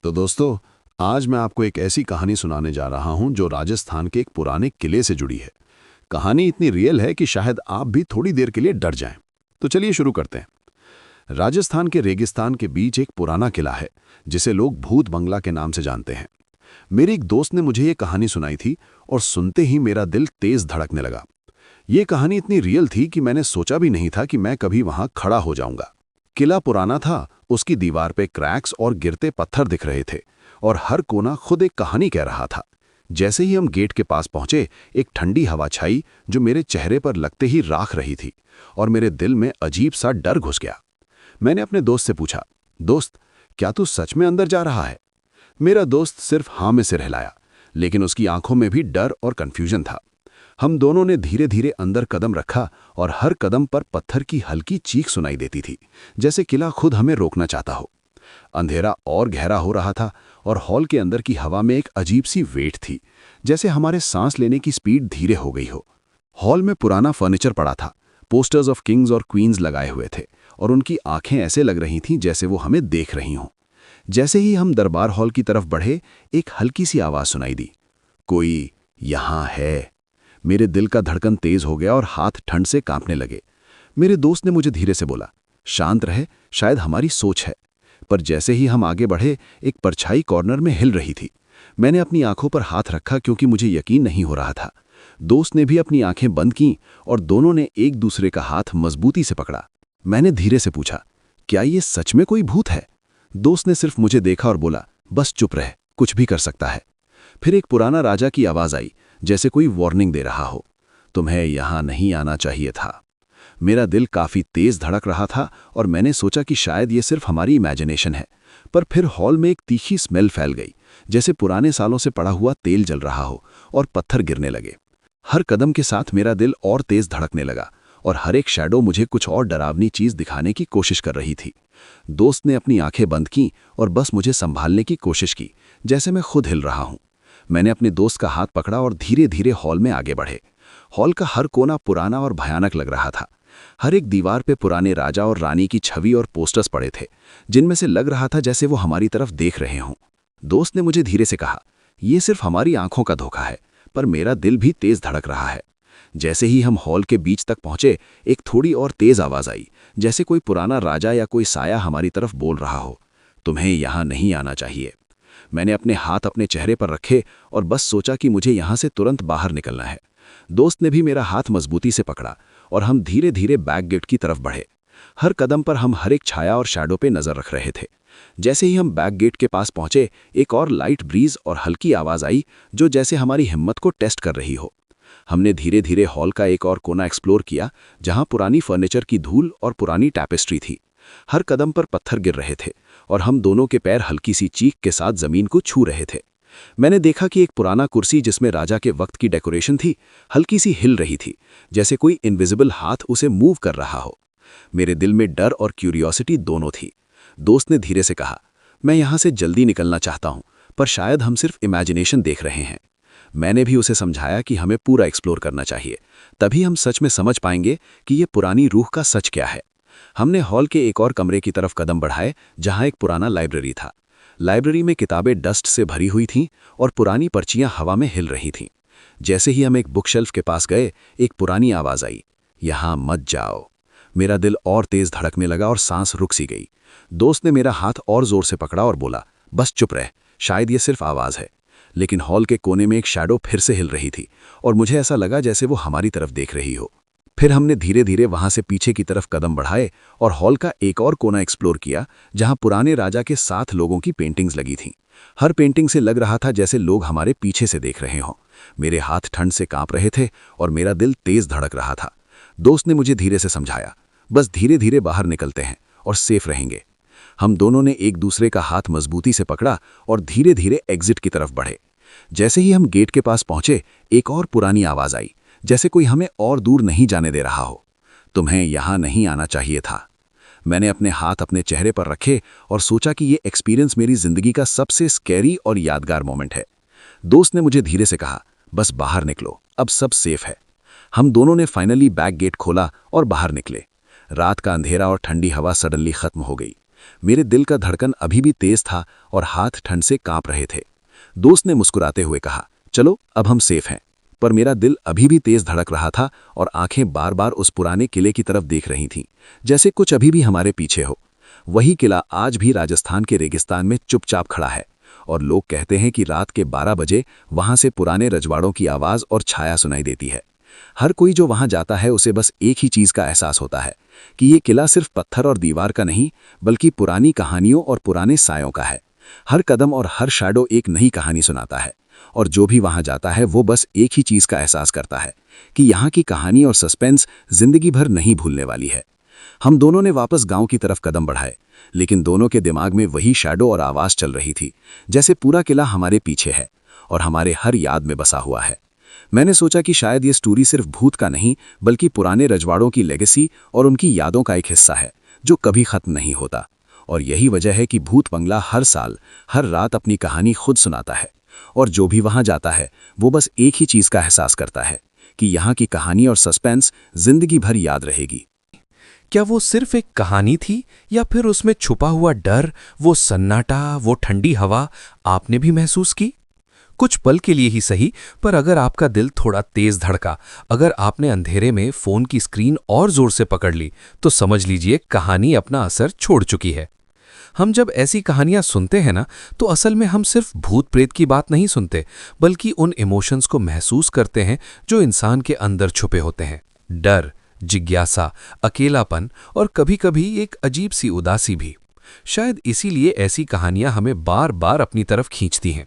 तो दोस्तों, आज मैं आपको एक ऐसी कहानी सुनाने जा रहा हूं जो राजस्थान के एक पुराने किले से जुड़ी है। कहानी इतनी रियल है कि शायद आप भी थोड़ी देर के लिए डर जाएं। तो चलिए शुरू करते हैं। राजस्थान के रेगिस्तान के बीच एक पुराना किला है जिसे लोग भूत बंगला के नाम से जानते हैं। मेरे एक दोस्त ने मुझे ये कहानी सुनाई थी और सुनते ही मेरा दिल तेज धड़कने लगा। ये कहानी इतनी रियल थी कि मैंने सोचा भी नहीं था कि मैं कभी वहां खड़ा हो जाऊंगा। किला पुराना था, उसकी दीवार पे क्रैक्स और गिरते पत्थर दिख रहे थे और हर कोना खुद एक कहानी कह रहा था। जैसे ही हम गेट के पास पहुंचे, एक ठंडी हवा छाई जो मेरे चेहरे पर लगते ही राख रही थी और मेरे दिल में अजीब सा डर घुस गया। मैंने अपने दोस्त से पूछा, दोस्त, क्या तू सच में अंदर जा रहा है? मेरा दोस्त सिर्फ हाँ में सिर हिलाया, लेकिन उसकी आंखों में भी डर और कन्फ्यूजन था। हम दोनों ने धीरे धीरे अंदर कदम रखा और हर कदम पर पत्थर की हल्की चीख सुनाई देती थी, जैसे किला खुद हमें रोकना चाहता हो। अंधेरा और गहरा हो रहा था और हॉल के अंदर की हवा में एक अजीब सी वेट थी, जैसे हमारे सांस लेने की स्पीड धीरे हो गई हो। हॉल में पुराना फर्नीचर पड़ा था, पोस्टर्स ऑफ किंग्स और क्वींस लगाए हुए थे और उनकी आंखें ऐसे लग रही थीं जैसे वो हमें देख रही हों। जैसे ही हम दरबार हॉल की तरफ बढ़े, एक हल्की सी आवाज सुनाई दी, कोई यहाँ है। मेरे दिल का धड़कन तेज हो गया और हाथ ठंड से कांपने लगे। मेरे दोस्त ने मुझे धीरे से बोला, शांत रहे, शायद हमारी सोच है। पर जैसे ही हम आगे बढ़े, एक परछाई कॉर्नर में हिल रही थी। मैंने अपनी आंखों पर हाथ रखा क्योंकि मुझे यकीन नहीं हो रहा था। दोस्त ने भी अपनी आंखें बंद कीं और दोनों ने एक दूसरे का हाथ मजबूती से पकड़ा। मैंने धीरे से पूछा, क्या ये सच में कोई भूत है? दोस्त ने सिर्फ मुझे देखा और बोला, बस चुप रह, कुछ भी कर सकता है। फिर एक पुराना राजा की आवाज आई, जैसे कोई वार्निंग दे रहा हो, तुम्हें यहां नहीं आना चाहिए था। मेरा दिल काफी तेज धड़क रहा था और मैंने सोचा कि शायद ये सिर्फ हमारी इमेजिनेशन है। पर फिर हॉल में एक तीखी स्मेल फैल गई, जैसे पुराने सालों से पड़ा हुआ तेल जल रहा हो, और पत्थर गिरने लगे। हर कदम के साथ मेरा दिल और तेज धड़कने लगा और हर एक शैडो मुझे कुछ और डरावनी चीज दिखाने की कोशिश कर रही थी। दोस्त ने अपनी आंखें बंद की और बस मुझे संभालने की कोशिश की, जैसे मैं खुद हिल रहा हूं। मैंने अपने दोस्त का हाथ पकड़ा और धीरे धीरे हॉल में आगे बढ़े। हॉल का हर कोना पुराना और भयानक लग रहा था। हर एक दीवार पे पुराने राजा और रानी की छवि और पोस्टर्स पड़े थे, जिनमें से लग रहा था जैसे वो हमारी तरफ देख रहे हों। दोस्त ने मुझे धीरे से कहा, ये सिर्फ हमारी आंखों का धोखा है। पर मेरा दिल भी तेज धड़क रहा है। जैसे ही हम हॉल के बीच तक पहुंचे, एक थोड़ी और तेज आवाज आई, जैसे कोई पुराना राजा या कोई साया हमारी तरफ बोल रहा हो, तुम्हें यहां नहीं आना चाहिए। मैंने अपने हाथ अपने चेहरे पर रखे और बस सोचा कि मुझे यहां से तुरंत बाहर निकलना है। दोस्त ने भी मेरा हाथ मजबूती से पकड़ा और हम धीरे धीरे बैक गेट की तरफ बढ़े। हर कदम पर हम हर एक छाया और शैडो पे नजर रख रहे थे। जैसे ही हम बैक गेट के पास पहुंचे, एक और लाइट ब्रीज और हल्की आवाज आई जो जैसे हमारी हिम्मत को टेस्ट कर रही हो। हमने धीरे धीरे हॉल का एक और कोना एक्सप्लोर किया, जहां पुरानी फर्नीचर की धूल और पुरानी टैपेस्ट्री थी। हर कदम पर पत्थर गिर रहे थे और हम दोनों के पैर हल्की सी चीख के साथ जमीन को छू रहे थे। मैंने देखा कि एक पुराना कुर्सी जिसमें राजा के वक्त की डेकोरेशन थी, हल्की सी हिल रही थी, जैसे कोई इनविजिबल हाथ उसे मूव कर रहा हो। मेरे दिल में डर और क्यूरियोसिटी दोनों थी। दोस्त ने धीरे से कहा, मैं यहां से जल्दी निकलना चाहता हूं, पर शायद हम सिर्फ इमेजिनेशन देख रहे हैं। मैंने भी उसे समझाया कि हमें पूरा एक्सप्लोर करना चाहिए, तभी हम सच में समझ पाएंगे कि ये पुरानी रूह का सच क्या है। हमने हॉल के एक और कमरे की तरफ कदम बढ़ाए, जहां एक पुराना लाइब्रेरी था। लाइब्रेरी में किताबें डस्ट से भरी हुई थीं और पुरानी पर्चियां हवा में हिल रही थीं। जैसे ही हम एक बुकशेल्फ के पास गए, एक पुरानी आवाज आई, यहां मत जाओ। मेरा दिल और तेज धड़कने लगा और सांस रुक सी गई। दोस्त ने मेरा हाथ और जोर से पकड़ा और बोला, बस चुप रह, शायद ये सिर्फ आवाज है। लेकिन हॉल के कोने में एक शैडो फिर से हिल रही थी और मुझे ऐसा लगा जैसे वो हमारी तरफ देख रही हो। फिर हमने धीरे धीरे वहां से पीछे की तरफ कदम बढ़ाए और हॉल का एक और कोना एक्सप्लोर किया, जहां पुराने राजा के 7 लोगों की पेंटिंग्स लगी थीं। हर पेंटिंग से लग रहा था जैसे लोग हमारे पीछे से देख रहे हों। मेरे हाथ ठंड से कांप रहे थे और मेरा दिल तेज धड़क रहा था। दोस्त ने मुझे धीरे से समझाया, बस धीरे धीरे बाहर निकलते हैं और सेफ रहेंगे। हम दोनों ने एक दूसरे का हाथ मजबूती से पकड़ा और धीरे धीरे एग्जिट की तरफ बढ़े। जैसे ही हम गेट के पास पहुंचे, एक और पुरानी आवाज आई, जैसे कोई हमें और दूर नहीं जाने दे रहा हो, तुम्हें यहां नहीं आना चाहिए था। मैंने अपने हाथ अपने चेहरे पर रखे और सोचा कि ये एक्सपीरियंस मेरी जिंदगी का सबसे स्कैरी और यादगार मोमेंट है। दोस्त ने मुझे धीरे से कहा, बस बाहर निकलो, अब सब सेफ है। हम दोनों ने फाइनली बैक गेट खोला और बाहर निकले। रात का अंधेरा और ठंडी हवा सडनली खत्म हो गई। मेरे दिल का धड़कन अभी भी तेज था और हाथ ठंड से कांप रहे थे। दोस्त ने मुस्कुराते हुए कहा, चलो अब हम सेफ हैं। पर मेरा दिल अभी भी तेज धड़क रहा था और आंखें बार बार उस पुराने किले की तरफ देख रही थीं, जैसे कुछ अभी भी हमारे पीछे हो। वही किला आज भी राजस्थान के रेगिस्तान में चुपचाप खड़ा है और लोग कहते हैं कि रात के 12 बजे वहां से पुराने रजवाड़ों की आवाज और छाया सुनाई देती है। हर कोई जो वहां जाता है उसे बस एक ही चीज का एहसास होता है कि ये किला सिर्फ पत्थर और दीवार का नहीं, बल्कि पुरानी कहानियों और पुराने सायों का है। हर कदम और हर शैडो एक नई कहानी सुनाता है और जो भी वहां जाता है वो बस एक ही चीज का एहसास करता है कि यहाँ की कहानी और सस्पेंस जिंदगी भर नहीं भूलने वाली है। हम दोनों ने वापस गांव की तरफ कदम बढ़ाए, लेकिन दोनों के दिमाग में वही शैडो और आवाज चल रही थी, जैसे पूरा किला हमारे पीछे है और हमारे हर याद में बसा हुआ है। मैंने सोचा कि शायद ये स्टोरी सिर्फ भूत का नहीं, बल्कि पुराने रजवाड़ों की लेगेसी और उनकी यादों का एक हिस्सा है जो कभी खत्म नहीं होता। और यही वजह है कि भूत बंगला हर साल हर रात अपनी कहानी खुद सुनाता है और जो भी वहां जाता है वो बस एक ही चीज का एहसास करता है कि यहाँ की कहानी और सस्पेंस जिंदगी भर याद रहेगी। क्या वो सिर्फ एक कहानी थी या फिर उसमें छुपा हुआ डर, वो सन्नाटा, वो ठंडी हवा आपने भी महसूस की? कुछ पल के लिए ही सही, पर अगर आपका दिल थोड़ा तेज धड़का, अगर आपने अंधेरे में फोन की स्क्रीन और जोर से पकड़ ली, तो समझ लीजिए कहानी अपना असर छोड़ चुकी है। हम जब ऐसी कहानियां सुनते हैं ना, तो असल में हम सिर्फ भूत प्रेत की बात नहीं सुनते, बल्कि उन इमोशंस को महसूस करते हैं जो इंसान के अंदर छुपे होते हैं। डर, जिज्ञासा, अकेलापन और कभी-कभी एक अजीब सी उदासी भी। शायद इसीलिए ऐसी कहानियां हमें बार बार अपनी तरफ खींचती हैं।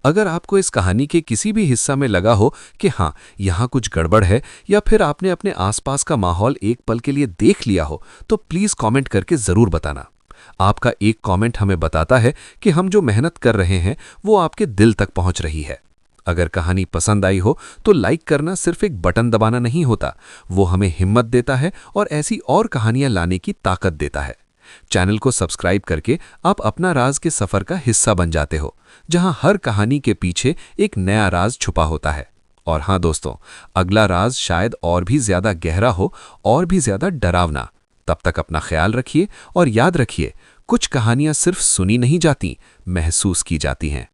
अगर आपको इस कहानी के किसी भी हिस्सा में लगा हो कि हाँ, यहाँ कुछ गड़बड़ है, या फिर आपने अपने आसपास का माहौल एक पल के लिए देख लिया हो, तो प्लीज कमेंट करके जरूर बताना। आपका एक कमेंट हमें बताता है कि हम जो मेहनत कर रहे हैं वो आपके दिल तक पहुंच रही है। अगर कहानी पसंद आई हो तो लाइक करना सिर्फ एक बटन दबाना नहीं होता, वो हमें हिम्मत देता है और ऐसी और कहानियां लाने की ताकत देता है। चैनल को सब्सक्राइब करके आप अपना राज के सफर का हिस्सा बन जाते हो, जहां हर कहानी के पीछे एक नया राज छुपा होता है। और हाँ दोस्तों, अगला राज शायद और भी ज्यादा गहरा हो और भी ज्यादा डरावना। तब तक अपना ख्याल रखिए और याद रखिए, कुछ कहानियां सिर्फ सुनी नहीं जाती, महसूस की जाती हैं।